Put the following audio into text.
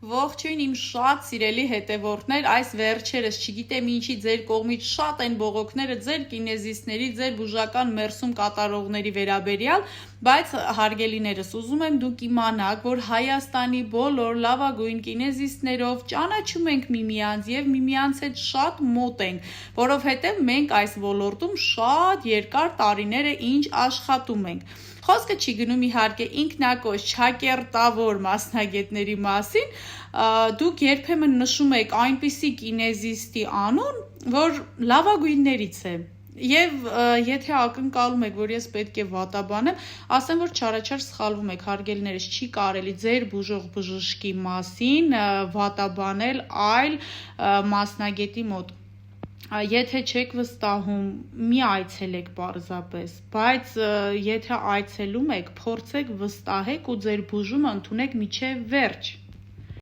Ողջույն իմ շատ սիրելի հետևորդներ, այս վերջերս չգիտեմ ինչի ձեր կողմից շատ են բողոքները ձեր կինեզիստների, ձեր բուժական մերսում կատարողների վերաբերյալ, բայց հարգելիներս ուզում եմ դուք իմանաք, որ Հայաստանի բոլոր լավագույն կինեզիստներով ճանաչում ենք միմյանց եւ միմյանց հետ շատ մոտ ենք, որովհետեւ մենք այս ոլորտում շատ երկար տարիներ է ինչ աշխատում ենք։ Խոսքը չի գնում իհարկե ինքնակոչ չակերտավոր մասնագետների մասին, դուք երբեմն նշում եք այնպիսի կինեզիստի անուն, որ լավագույններից է։ Եվ եթե ակնկալում եք, որ ես պետք է վատաբանեմ, ասեմ, որ չարաչար սխալվում եք, հարգելիներս, չի կարելի ձեր բուժող բժշկի մասին վատաբանել այլ մասնագետի մոտ։ Եթե չեք վստահում, մի այցելեք պարզապես, բայց եթե այցելում եք, փորձեք վստահեք ու ձեր բուժումը ընդունեք մինչև վերջ։